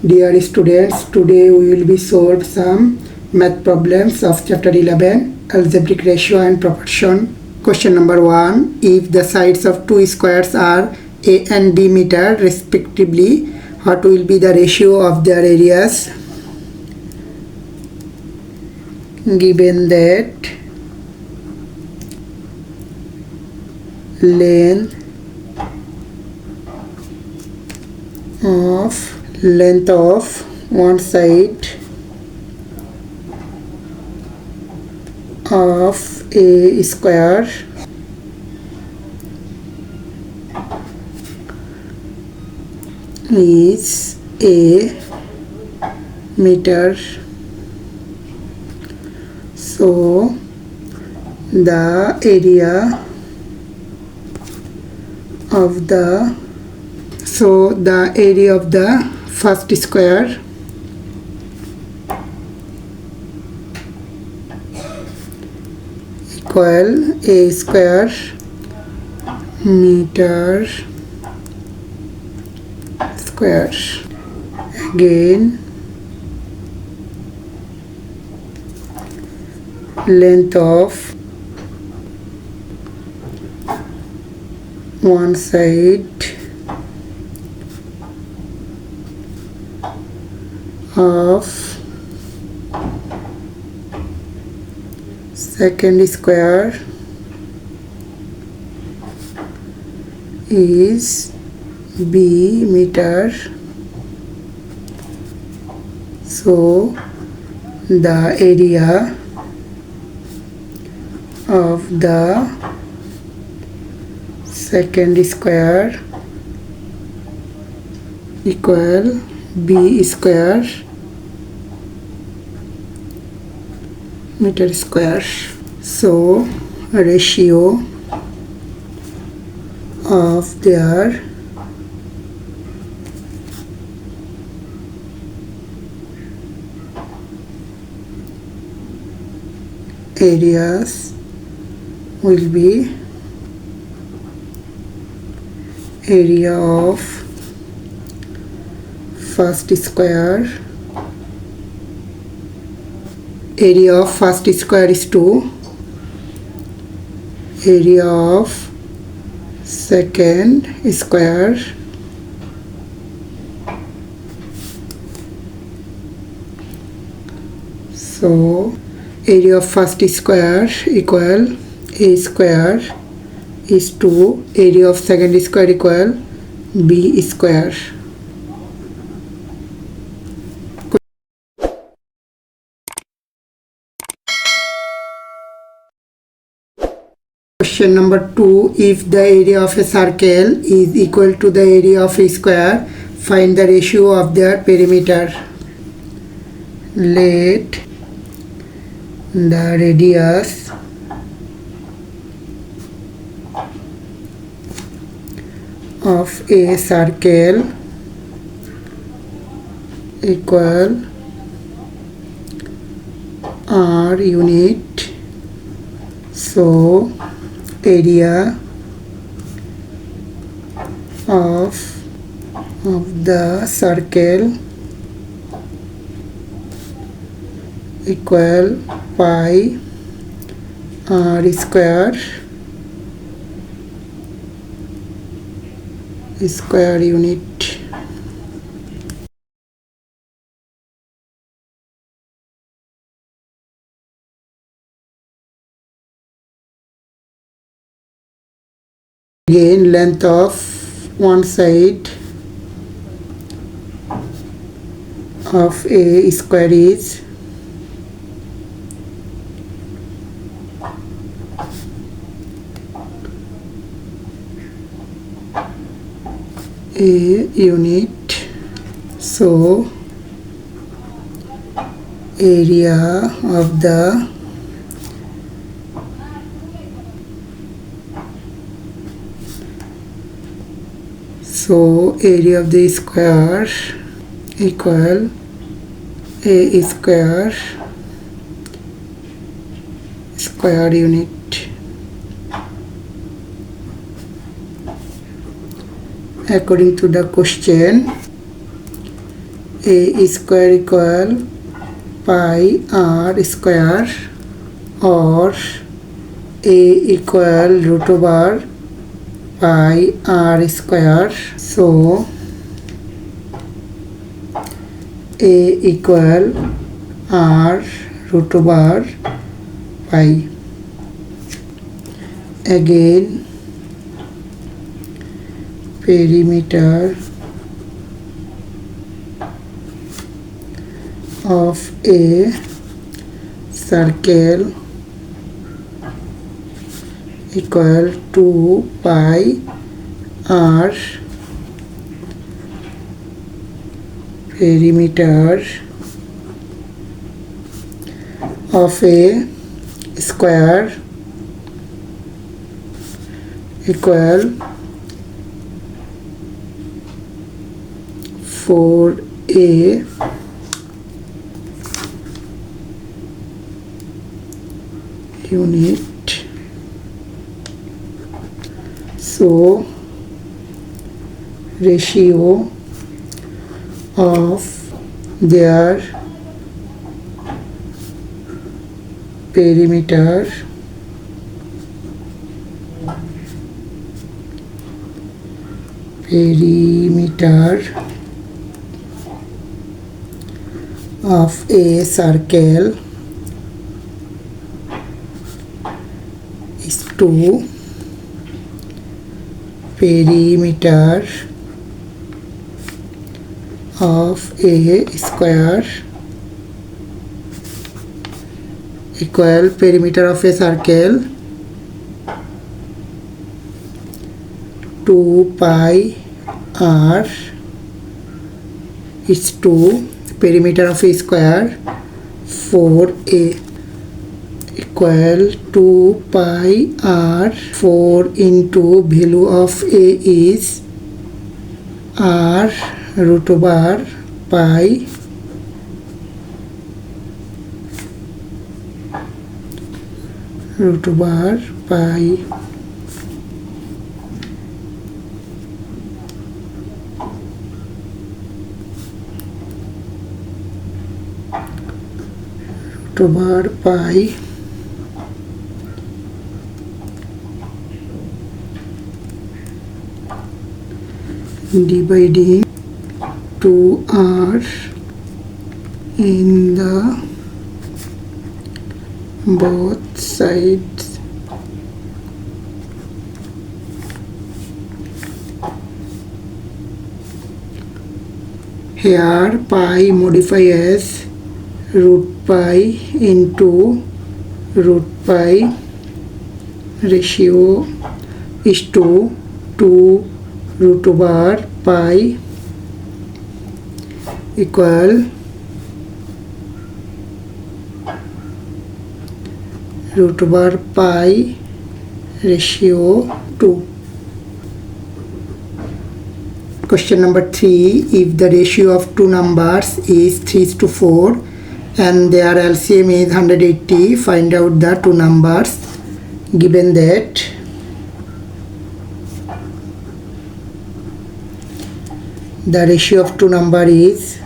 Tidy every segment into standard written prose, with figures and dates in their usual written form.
Dear students, today we will be solve some math problems of chapter 11, algebraic ratio and proportion. Question number 1. If the sides of two squares are a and b meter respectively, what will be the ratio of their areas? Given that length of one side of a square is a meter, so the area of the first square equal a square meter square. Again, length of one side of second square is b meter, so the area of the second square equal b square meter square. So ratio of their areas will be area of first square. Area of first square is 2. Area of second square so area of first square equal a square is 2. Area of second square equal b square. Question number 2. If the area of a circle is equal to the area of a square, find the ratio of their perimeter. Let the radius of a circle equal r unit, so area of the circle equal pi r square unit. Again, length of one side of a square is a unit, so area of the square equal a square unit. According to the question, a square equal pi r square or a equal root over pi r square. So a equal r root over pi. Again, perimeter of a circle equal to pi r. Perimeter of a square equal 4a unit. So ratio of their perimeter of a circle is to perimeter of a square equal perimeter of a circle 2 pi r is to perimeter of a square 4a equal 2 pi r. 4 into value of a is r root over pi root over pi. Root over pi dividing 2r in the both sides. Here pi modify as root pi into root pi. Ratio is to 2 root over pi equal root over pi ratio 2. Question number 3. If the ratio of two numbers is 3:4 and their LCM is 180, find out the two numbers. Given that the ratio of two number is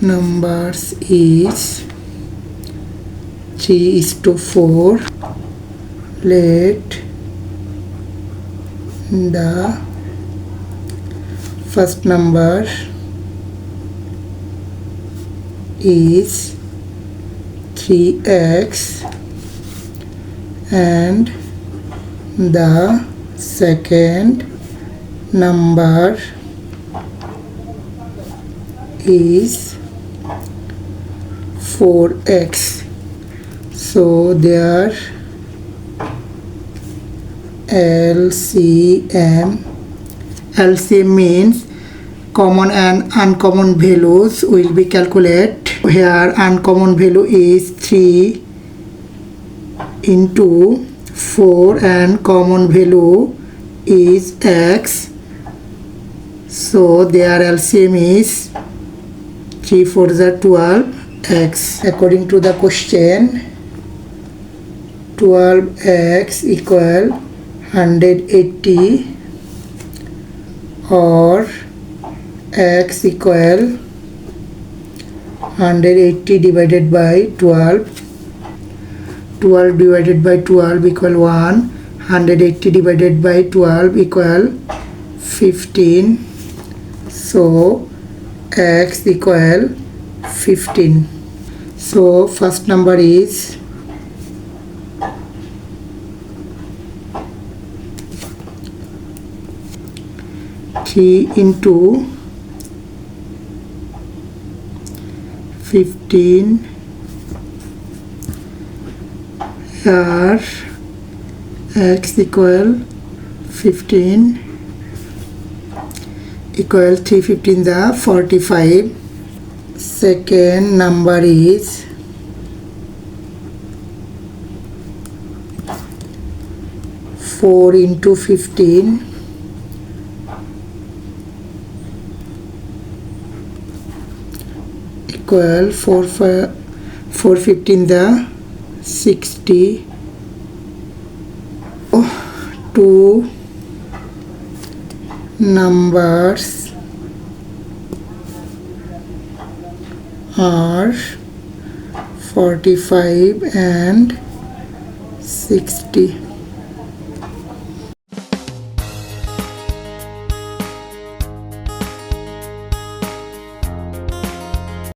numbers is 3:4. Let the first number is 3x and the second number is 4x. So their LCM means common and uncommon values will be calculated. Here uncommon value is 3 into 4 and common value is x. So their LCM is 3 4s are 12 x. According to the question, 12x equal 180 or x equal 180 divided by 12. 12 divided by 12 equal 1. 180 divided by 12 equal 15. So x equal 15. So first number is 3 into 15. Here x equal 15 equal 3 15 the 45. Second number is 4 into 15 equal 4 15 the 60. Two numbers are 45 and 60.